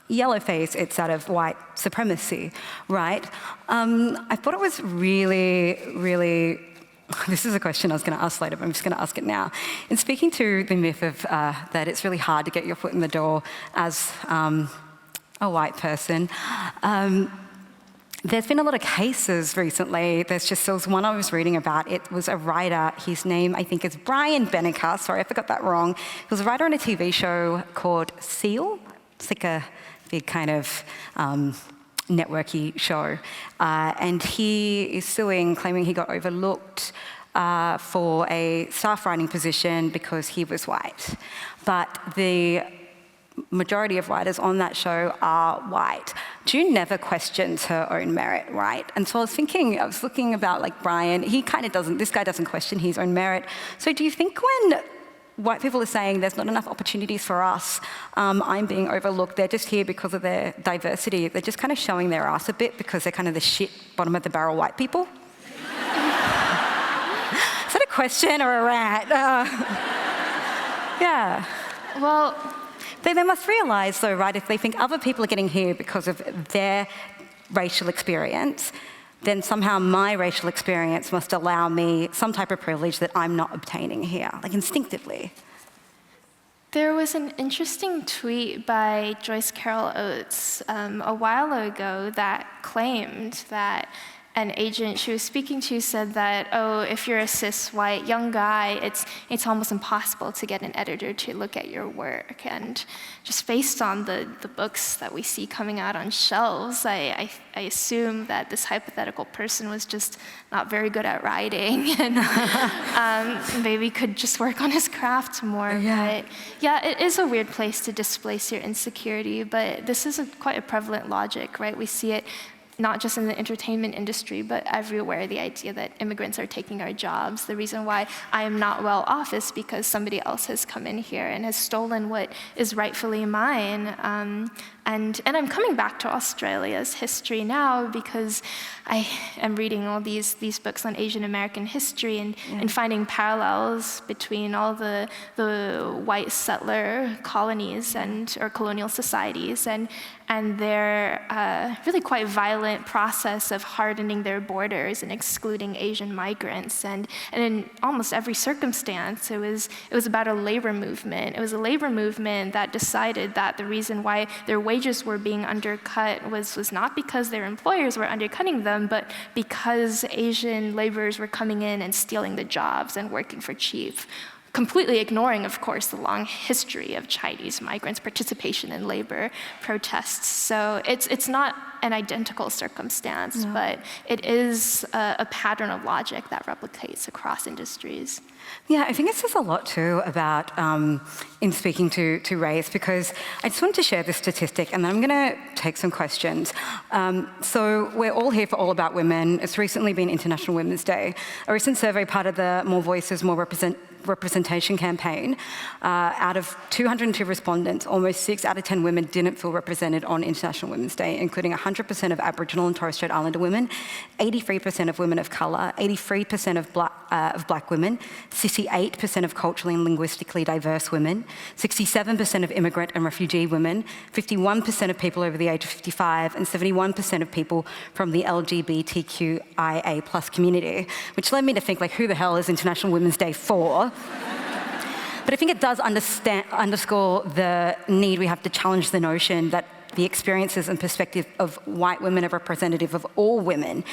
Yellowface, it's out of white supremacy, right? I thought it was really, really, this is a question I was going to ask later, but I'm just going to ask it now. In speaking to the myth of that it's really hard to get your foot in the door as a white person, there's been a lot of cases recently. There was one I was reading about. It was a writer. His name, I think, is Brian Benniker. Sorry, I forgot that wrong. He was a writer on a TV show called Seal. It's like a big kind of networky show. And he is suing, claiming he got overlooked for a staff writing position because he was white. But the majority of writers on that show are white. June never questions her own merit, right? And so I was looking about like Brian, this guy doesn't question his own merit. So do you think when white people are saying there's not enough opportunities for us, I'm being overlooked, they're just here because of their diversity, they're just kind of showing their ass a bit because they're kind of the shit bottom of the barrel white people? Is that a question or a rant? Yeah. Well, They must realise, though, right, if they think other people are getting here because of their racial experience, then somehow my racial experience must allow me some type of privilege that I'm not obtaining here, like instinctively. there was an interesting tweet by Joyce Carol Oates a while ago that claimed that an agent she was speaking to said that, oh, if you're a cis white young guy, it's almost impossible to get an editor to look at your work. And just based on the books that we see coming out on shelves, I assume that this hypothetical person was just not very good at writing and maybe could just work on his craft more. Yeah. But yeah, it is a weird place to displace your insecurity, but this is quite a prevalent logic, right? We see it not just in the entertainment industry, but everywhere, the idea that immigrants are taking our jobs. The reason why I am not well off is because somebody else has come in here and has stolen what is rightfully mine. And I'm coming back to Australia's history now because I am reading all these books on Asian American history and finding parallels between all the white settler colonies or colonial societies and their really quite violent process of hardening their borders and excluding Asian migrants. And in almost every circumstance, it was about a labor movement. It was a labor movement that decided that the reason why their wages were being undercut was not because their employers were undercutting them, but because Asian laborers were coming in and stealing the jobs and working for cheap, completely ignoring, of course, the long history of Chinese migrants' participation in labor protests. So it's not an identical circumstance, but it is a pattern of logic that replicates across industries. Yeah, I think it says a lot too about, in speaking to race, because I just wanted to share this statistic and then I'm going to take some questions. So we're all here for All About Women. It's recently been International Women's Day. A recent survey, part of the More Voices, More Representation campaign, out of 202 respondents, almost 6 out of 10 women didn't feel represented on International Women's Day, including 100% of Aboriginal and Torres Strait Islander women, 83% of women of colour, 83% of of black women, 68% of culturally and linguistically diverse women, 67% of immigrant and refugee women, 51% of people over the age of 55, and 71% of people from the LGBTQIA+ community, which led me to think, like, who the hell is International Women's Day for? But I think it does underscore the need we have to challenge the notion that the experiences and perspective of white women are representative of all women,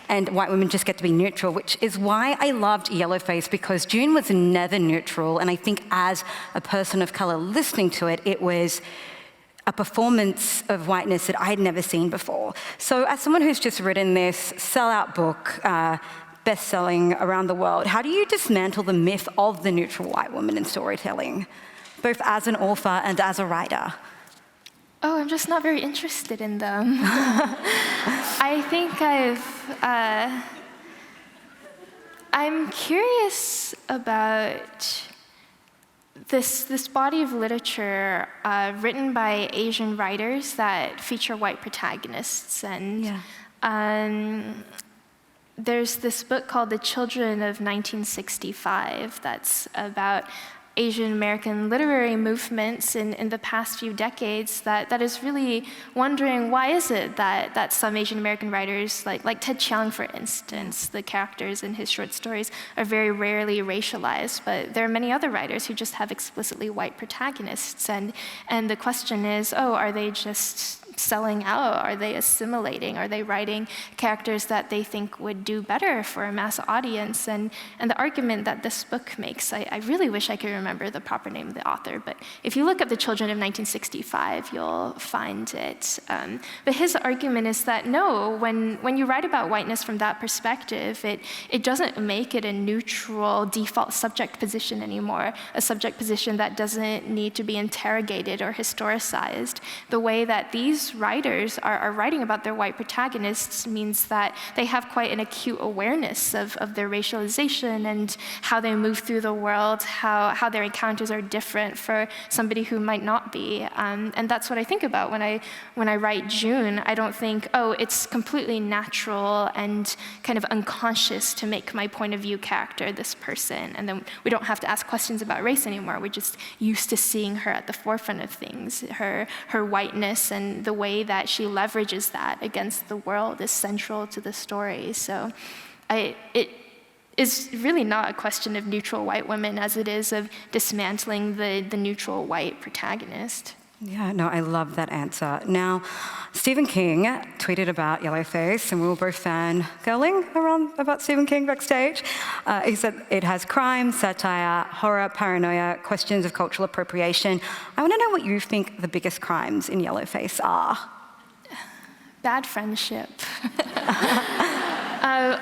and white women just get to be neutral, which is why I loved Yellowface, because June was never neutral, and I think as a person of colour listening to it, it was a performance of whiteness that I had never seen before. So as someone who's just written this sellout book, best-selling around the world, how do you dismantle the myth of the neutral white woman in storytelling, both as an author and as a writer? Oh, I'm just not very interested in them. I think I'm curious about this body of literature written by Asian writers that feature white protagonists. And there's this book called The Children of 1965 that's about Asian American literary movements in the past few decades that is really wondering, why is it that some Asian American writers, like Ted Chiang, for instance, the characters in his short stories are very rarely racialized, but there are many other writers who just have explicitly white protagonists. And the question is, are they just selling out? Are they assimilating? Are they writing characters that they think would do better for a mass audience? And the argument that this book makes, I really wish I could remember the proper name of the author, but if you look up The Children of 1965, you'll find it. But his argument is that no, when you write about whiteness from that perspective, it doesn't make it a neutral default subject position anymore, a subject position that doesn't need to be interrogated or historicized. The way that these writers are writing about their white protagonists means that they have quite an acute awareness of their racialization and how they move through the world, how their encounters are different for somebody who might not be. And that's what I think about when I write June. I don't think, it's completely natural and kind of unconscious to make my point of view character this person, and then we don't have to ask questions about race anymore. We're just used to seeing her at the forefront of things. Her whiteness and the way that she leverages that against the world is central to the story. So it is really not a question of neutral white women as it is of dismantling the neutral white protagonist. Yeah, no, I love that answer. Now, Stephen King tweeted about Yellowface, and we were both fangirling around about Stephen King backstage. He said it has crime, satire, horror, paranoia, questions of cultural appropriation. I want to know what you think the biggest crimes in Yellowface are. Bad friendship.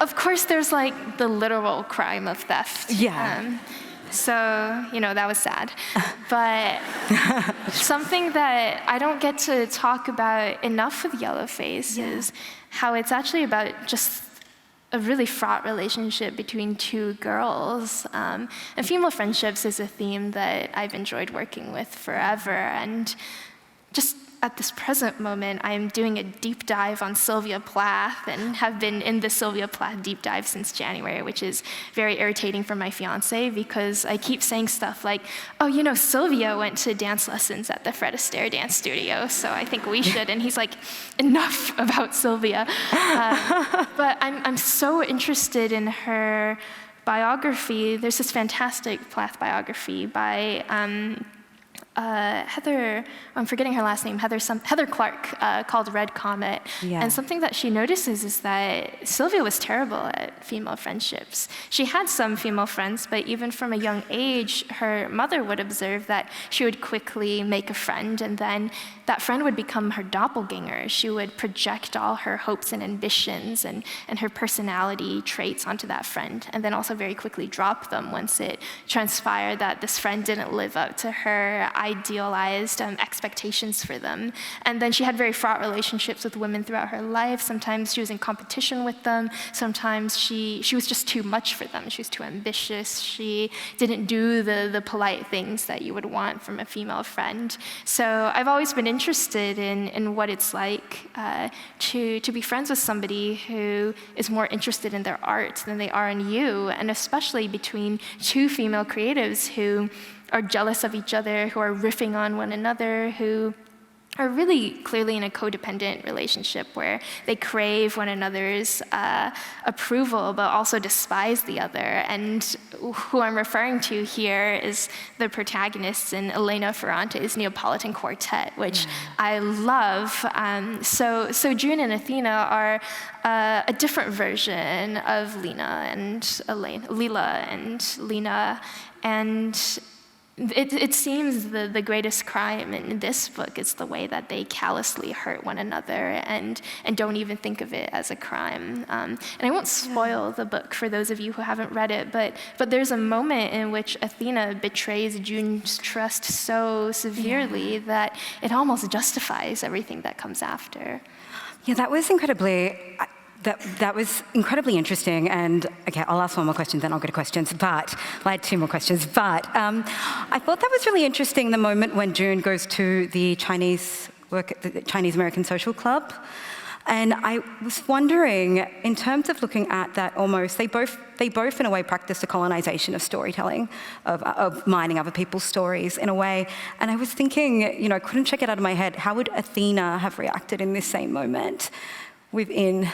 Of course, there's like the literal crime of theft. Yeah. So, that was sad. But something that I don't get to talk about enough with Yellowface is how it's actually about just a really fraught relationship between two girls. And female friendships is a theme that I've enjoyed working with forever. And just at this present moment, I'm doing a deep dive on Sylvia Plath and have been in the Sylvia Plath deep dive since January, which is very irritating for my fiance because I keep saying stuff like, Sylvia went to dance lessons at the Fred Astaire dance studio, so I think we should. And he's like, enough about Sylvia. But I'm so interested in her biography. There's this fantastic Plath biography by Heather, I'm forgetting her last name, Heather Clark, called Red Comet. Yeah. And something that she notices is that Sylvia was terrible at female friendships. She had some female friends, but even from a young age, her mother would observe that she would quickly make a friend, and then that friend would become her doppelganger. She would project all her hopes and ambitions and her personality traits onto that friend, and then also very quickly drop them once it transpired that this friend didn't live up to her idealized expectations for them. And then she had very fraught relationships with women throughout her life. Sometimes she was in competition with them. Sometimes she was just too much for them. She was too ambitious. She didn't do the polite things that you would want from a female friend. So I've always been interested in what it's like to be friends with somebody who is more interested in their art than they are in you, and especially between two female creatives who are jealous of each other, who are riffing on one another, who are really clearly in a codependent relationship where they crave one another's approval but also despise the other. And who I'm referring to here is the protagonists in Elena Ferrante's Neapolitan Quartet, which I love. So June and Athena are a different version of Lila and Lena, and it seems the greatest crime in this book is the way that they callously hurt one another and don't even think of it as a crime. And I won't spoil the book for those of you who haven't read it, but there's a moment in which Athena betrays June's trust so severely that it almost justifies everything that comes after. Yeah, that was incredibly... That was incredibly interesting, and okay, I'll ask one more question, then I'll go to questions, but I had two more questions, but I thought that was really interesting, the moment when June goes to the Chinese American Social Club, and I was wondering, in terms of looking at that almost, they both in a way practice the colonization of storytelling, of mining other people's stories in a way, and I was thinking, I couldn't check it out of my head, how would Athena have reacted in this same moment within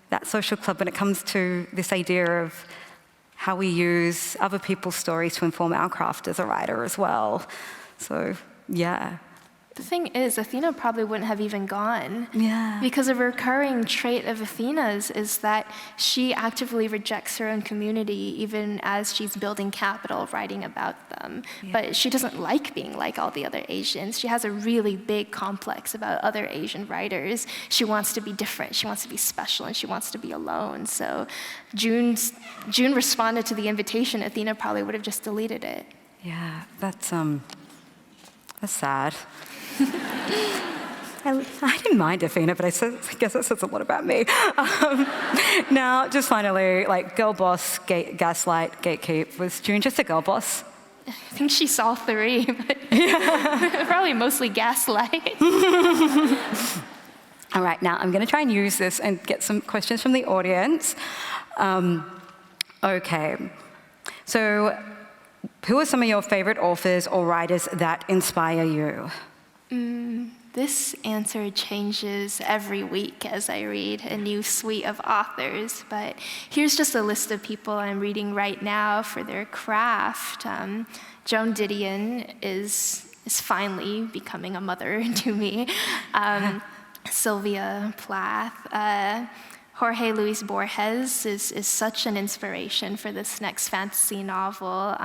that social club when it comes to this idea of how we use other people's stories to inform our craft as a writer as well. So, yeah. The thing is, Athena probably wouldn't have even gone. Yeah. Because a recurring trait of Athena's is that she actively rejects her own community even as she's building capital, writing about them. Yeah. But she doesn't like being like all the other Asians. She has a really big complex about other Asian writers. She wants to be different, she wants to be special, and she wants to be alone. So June responded to the invitation. Athena probably would have just deleted it. Yeah, that's sad. I didn't mind Athena, but I guess that says a lot about me. Now, just finally, girl boss, gaslight, gatekeep. Was June just a girl boss? I think she saw three, but probably mostly gaslight. All right, now I'm going to try and use this and get some questions from the audience. Okay, so who are some of your favorite authors or writers that inspire you? This answer changes every week as I read a new suite of authors, but here's just a list of people I'm reading right now for their craft. Joan Didion is finally becoming a mother to me. Sylvia Plath. Jorge Luis Borges is such an inspiration for this next fantasy novel,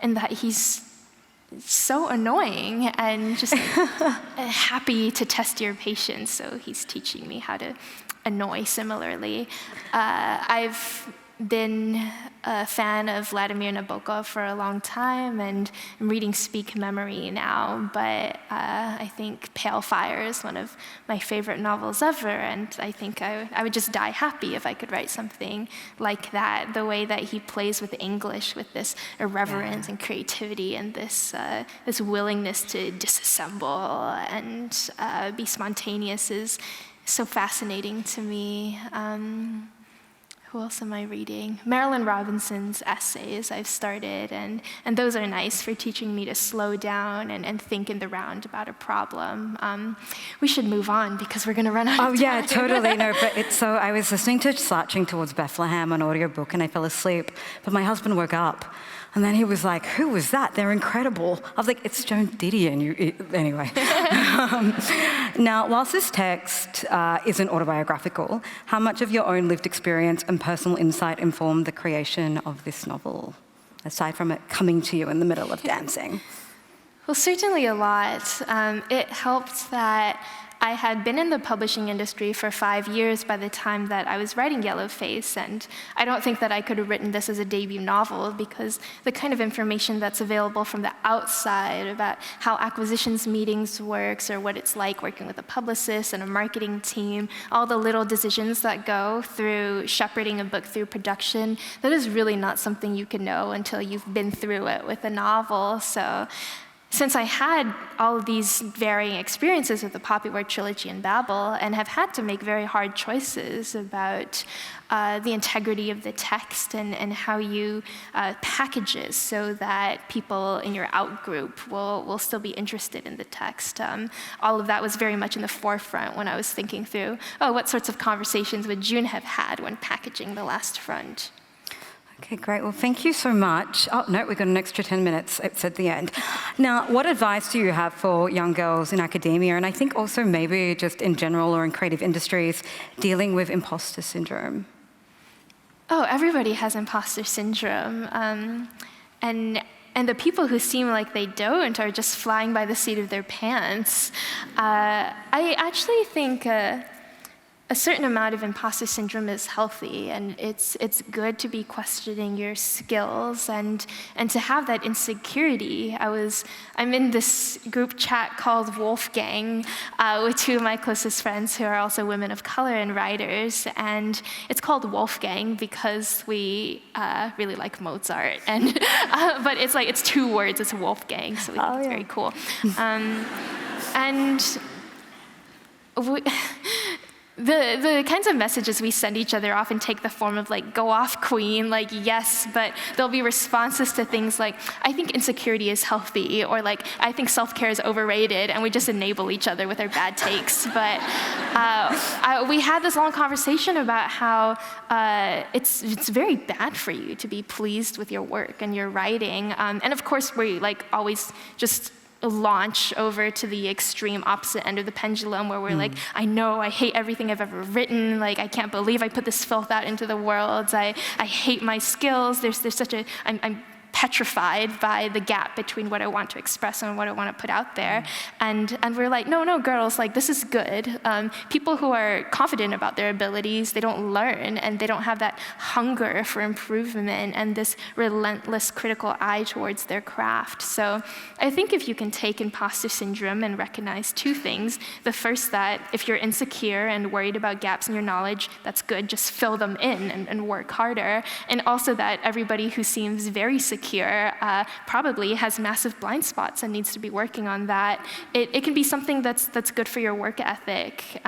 in that he's so annoying and just happy to test your patience, so he's teaching me how to annoy similarly. I've been a fan of Vladimir Nabokov for a long time, and I'm reading Speak Memory now, but I think Pale Fire is one of my favorite novels ever, and I think I would just die happy if I could write something like that, the way that he plays with English, with this irreverence and creativity and this willingness to disassemble and be spontaneous is so fascinating to me. Who else am I reading? Marilyn Robinson's essays I've started, and those are nice for teaching me to slow down and think in the round about a problem. We should move on because we're going to run out of time. Oh yeah, totally. No, but it's so, I was listening to Slouching Towards Bethlehem on audiobook and I fell asleep, but my husband woke up. And then he was like, who was that? They're incredible. I was like, it's Joan Didion. Anyway. Now, whilst this text isn't autobiographical, how much of your own lived experience and personal insight informed the creation of this novel, aside from it coming to you in the middle of dancing? Well, certainly a lot. It helped that I had been in the publishing industry for 5 years by the time that I was writing Yellowface, and I don't think that I could have written this as a debut novel, because the kind of information that's available from the outside about how acquisitions meetings works, or what it's like working with a publicist and a marketing team, all the little decisions that go through shepherding a book through production, that is really not something you can know until you've been through it with a novel. So since I had all of these varying experiences with the Poppy trilogy and Babel, and have had to make very hard choices about the integrity of the text and how you package it so that people in your out-group will still be interested in the text. All of that was very much in the forefront when I was thinking through, what sorts of conversations would June have had when packaging The Last Front? Okay, great. Well, thank you so much. Oh, no, we've got an extra 10 minutes. It's at the end. Now, what advice do you have for young girls in academia, and I think also maybe just in general or in creative industries, dealing with imposter syndrome? Oh, everybody has imposter syndrome. And the people who seem like they don't are just flying by the seat of their pants. I actually think a certain amount of imposter syndrome is healthy, and it's good to be questioning your skills and to have that insecurity. I'm in this group chat called Wolfgang with two of my closest friends who are also women of color and writers, and it's called Wolfgang because we really like Mozart, and but it's 2 words, it's Wolfgang, so we think it's very cool. The kinds of messages we send each other often take the form of go off queen, yes, but there'll be responses to things like, I think insecurity is healthy, or I think self-care is overrated, and we just enable each other with our bad takes. But we had this long conversation about how it's very bad for you to be pleased with your work and your writing. And of course, we always just launch over to the extreme opposite end of the pendulum, where we're I know, I hate everything I've ever written, I can't believe I put this filth out into the world, I hate my skills, there's such a, I'm petrified by the gap between what I want to express and what I want to put out there. And we're no, girls, this is good. People who are confident about their abilities, they don't learn, and they don't have that hunger for improvement and this relentless critical eye towards their craft. So I think if you can take imposter syndrome and recognize 2 things. The first, that if you're insecure and worried about gaps in your knowledge, that's good, just fill them in and work harder. And also that everybody who seems very secure probably has massive blind spots and needs to be working on that. It can be something that's good for your work ethic.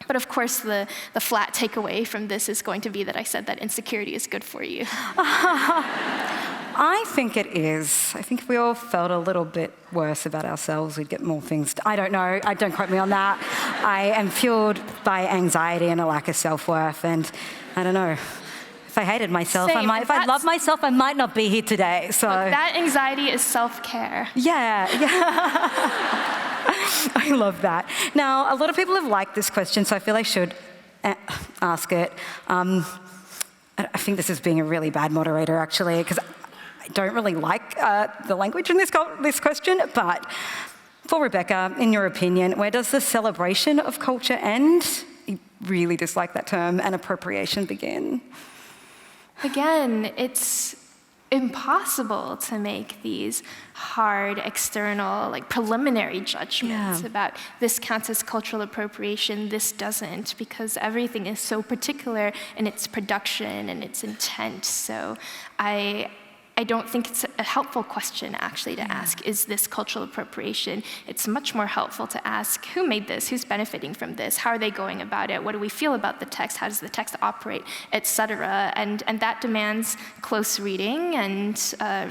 But of course, the flat takeaway from this is going to be that I said that insecurity is good for you. I think it is. I think if we all felt a little bit worse about ourselves, we'd get more things. I don't know. Don't quote me on that. I am fueled by anxiety and a lack of self-worth, and I don't know. If I hated myself, Same. if I loved myself, I might not be here today. So that anxiety is self-care. Yeah. I love that. Now, a lot of people have liked this question, so I feel I should ask it. I think this is being a really bad moderator, actually, because I don't really like the language in this question. But for Rebecca, in your opinion, where does the celebration of culture end? You really dislike that term, and appropriation begin? Again, it's impossible to make these hard external, preliminary judgments about this counts as cultural appropriation, this doesn't, because everything is so particular in its production and its intent. So I don't think it's a helpful question, actually, to ask, is this cultural appropriation? It's much more helpful to ask, who made this? Who's benefiting from this? How are they going about it? What do we feel about the text? How does the text operate, et cetera? And that demands close reading and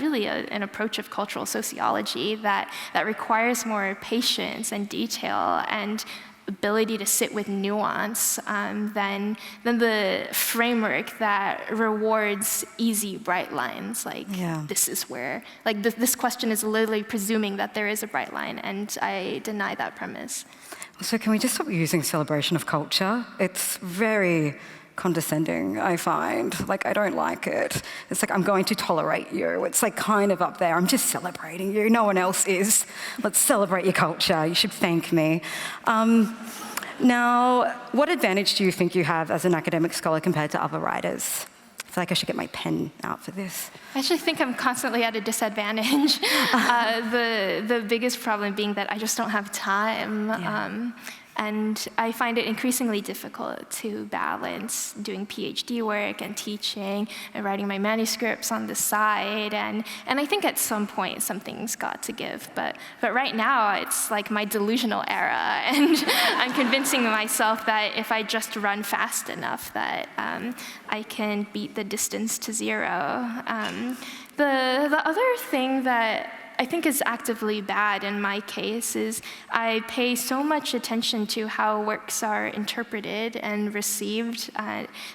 really an approach of cultural sociology that requires more patience and detail and ability to sit with nuance than the framework that rewards easy, bright lines. This is where, this question is literally presuming that there is a bright line, and I deny that premise. So can we just stop using celebration of culture? It's very condescending, I find. Like, I don't like it. It's like, I'm going to tolerate you. It's like kind of up there. I'm just celebrating you. No one else is. Let's celebrate your culture. You should thank me. Now, what advantage do you think you have as an academic scholar compared to other writers? I feel like I should get my pen out for this. I actually think I'm constantly at a disadvantage. The biggest problem being that I just don't have time. Yeah. And I find it increasingly difficult to balance doing PhD work and teaching and writing my manuscripts on the side. And I think at some point something's got to give. But right now it's like my delusional era. And I'm convincing myself that if I just run fast enough that I can beat the distance to zero. The other thing that I think is actively bad in my case is I pay so much attention to how works are interpreted and received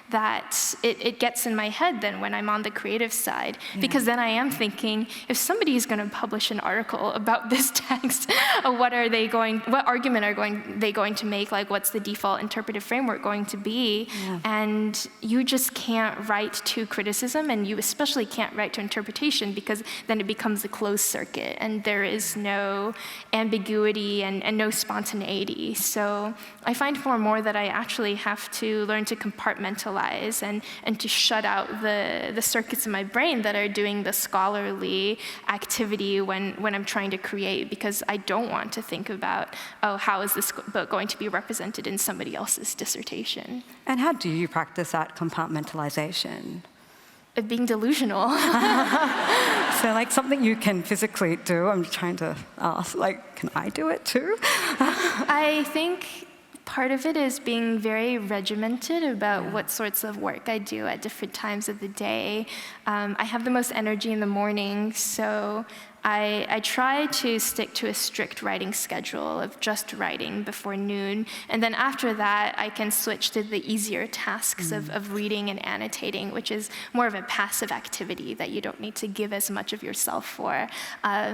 that it gets in my head then when I'm on the creative side. Yeah. Because then I am thinking, if somebody is going to publish an article about this text, what argument are they going to make? Like, what's the default interpretive framework going to be? Yeah. And you just can't write to criticism, and you especially can't write to interpretation, because then it becomes a closed circuit. And there is no ambiguity and no spontaneity. So I find more and more that I actually have to learn to compartmentalize and to shut out the circuits in my brain that are doing the scholarly activity when I'm trying to create, because I don't want to think about, oh, how is this book going to be represented in somebody else's dissertation? And how do you practice that compartmentalization? Of being delusional. So, like, something you can physically do, I'm trying to ask, like, can I do it too? I think part of it is being very regimented about what sorts of work I do at different times of the day. I have the most energy in the morning, so I try to stick to a strict writing schedule of just writing before noon. And then after that, I can switch to the easier tasks of reading and annotating, which is more of a passive activity that you don't need to give as much of yourself for.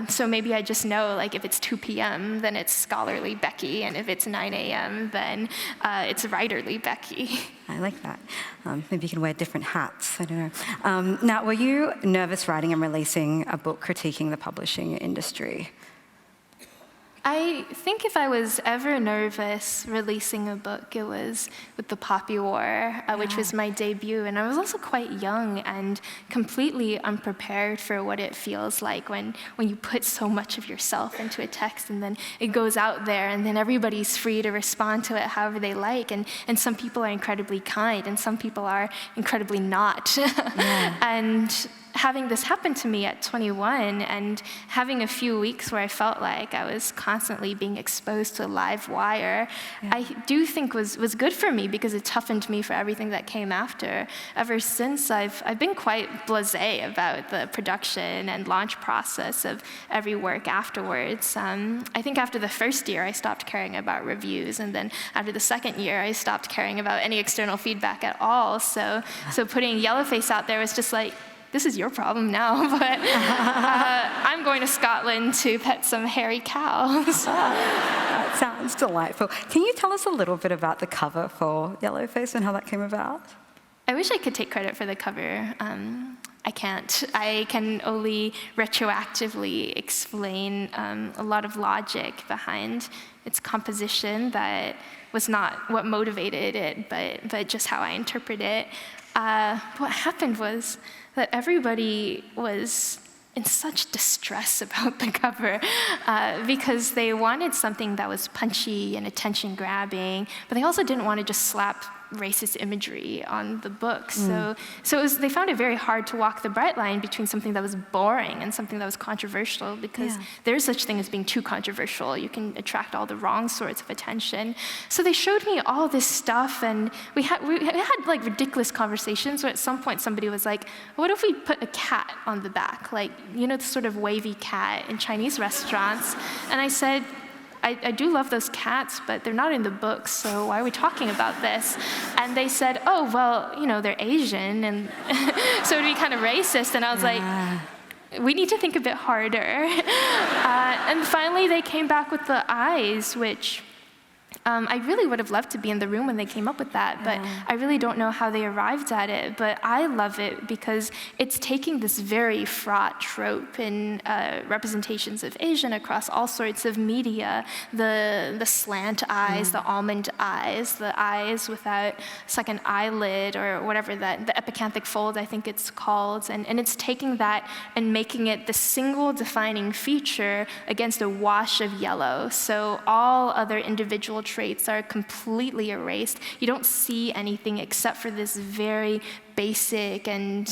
So maybe I just know, like, if it's 2 p.m., then it's scholarly Becky. And if it's 9 a.m., then it's writerly Becky. I like that. Maybe you can wear different hats. I don't know. Now, were you nervous writing and releasing a book critiquing the publishing industry? I think if I was ever nervous releasing a book, it was with The Poppy War, which was my debut. And I was also quite young and completely unprepared for what it feels like when you put so much of yourself into a text and then it goes out there and then everybody's free to respond to it however they like. And some people are incredibly kind and some people are incredibly not. Yeah. And having this happen to me at 21 and having a few weeks where I felt like I was constantly being exposed to a live wire, I do think was good for me, because it toughened me for everything that came after. Ever since, I've been quite blasé about the production and launch process of every work afterwards. I think after the first year, I stopped caring about reviews, and then after the second year, I stopped caring about any external feedback at all. So putting Yellowface out there was just like, this is your problem now, but I'm going to Scotland to pet some hairy cows. That sounds delightful. Can you tell us a little bit about the cover for Yellowface and how that came about? I wish I could take credit for the cover. I can't. I can only retroactively explain a lot of logic behind its composition that was not what motivated it, but just how I interpret it. What happened was that everybody was in such distress about the cover because they wanted something that was punchy and attention-grabbing, but they also didn't want to just slap racist imagery on the book. So they found it very hard to walk the bright line between something that was boring and something that was controversial, because there's such thing as being too controversial. You can attract all the wrong sorts of attention. So they showed me all this stuff, and we had like ridiculous conversations where at some point somebody was like, what if we put a cat on the back? Like, you know, the sort of wavy cat in Chinese restaurants. And I said, I do love those cats, but they're not in the books, so why are we talking about this? And they said, oh, well, you know, they're Asian, and so it'd be kind of racist. And I was like, we need to think a bit harder. And finally, they came back with the eyes, which I really would have loved to be in the room when they came up with that, but I really don't know how they arrived at it. But I love it because it's taking this very fraught trope in representations of Asian across all sorts of media, the slant eyes, the almond eyes, the eyes without second eyelid or whatever that, the epicanthic fold, I think it's called. And it's taking that and making it the single defining feature against a wash of yellow. So all other individual traits are completely erased. You don't see anything except for this very basic and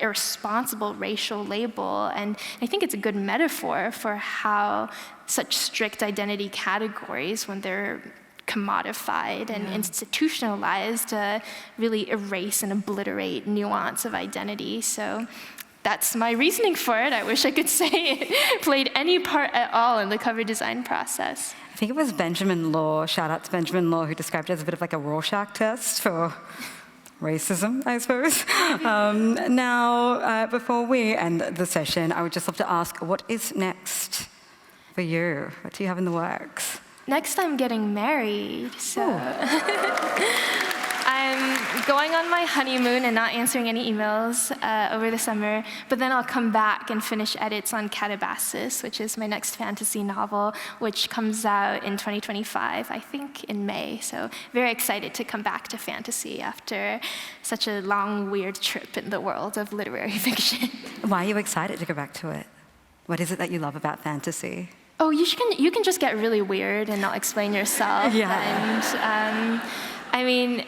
irresponsible racial label. And I think it's a good metaphor for how such strict identity categories, when they're commodified and institutionalized, really erase and obliterate nuance of identity. So that's my reasoning for it. I wish I could say it played any part at all in the cover design process. I think it was Benjamin Law, shout out to Benjamin Law, who described it as a bit of like a Rorschach test for racism, I suppose. Now, before we end the session, I would just love to ask, what is next for you? What do you have in the works? Next, I'm getting married, so I'm going on my honeymoon and not answering any emails over the summer, but then I'll come back and finish edits on Catabasis, which is my next fantasy novel, which comes out in 2025, I think in May. So very excited to come back to fantasy after such a long, weird trip in the world of literary fiction. Why are you excited to go back to it? What is it that you love about fantasy? Oh, you can just get really weird and not explain yourself. And I mean,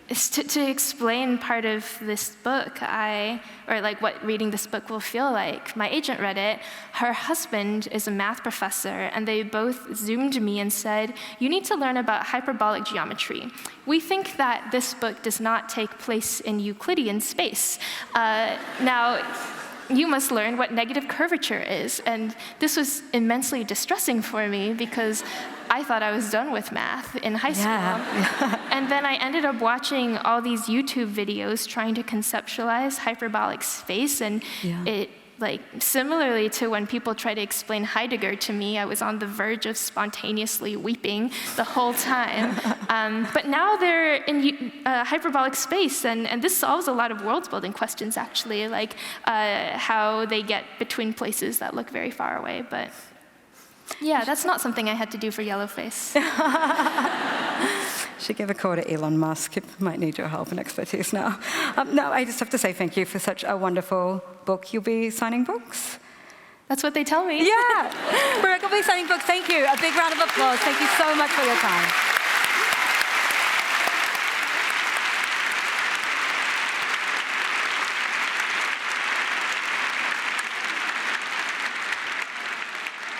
to explain part of this book, or like what reading this book will feel like, my agent read it. Her husband is a math professor, and they both Zoomed me and said, "You need to learn about hyperbolic geometry. We think that this book does not take place in Euclidean space." Now, you must learn what negative curvature is. And this was immensely distressing for me because I thought I was done with math in high school. And then I ended up watching all these YouTube videos trying to conceptualize hyperbolic space, and it, like, similarly to when people try to explain Heidegger to me, I was on the verge of spontaneously weeping the whole time. But now they're in hyperbolic space, and this solves a lot of world-building questions, actually, like how they get between places that look very far away. But yeah, that's not something I had to do for Yellowface. Should give a call to Elon Musk. He might need your help and expertise now. No, I just have to say thank you for such a wonderful book. You'll be signing books? That's what they tell me. Yeah. Rebecca will be signing books. Thank you. A big round of applause. Thank you so much for your time.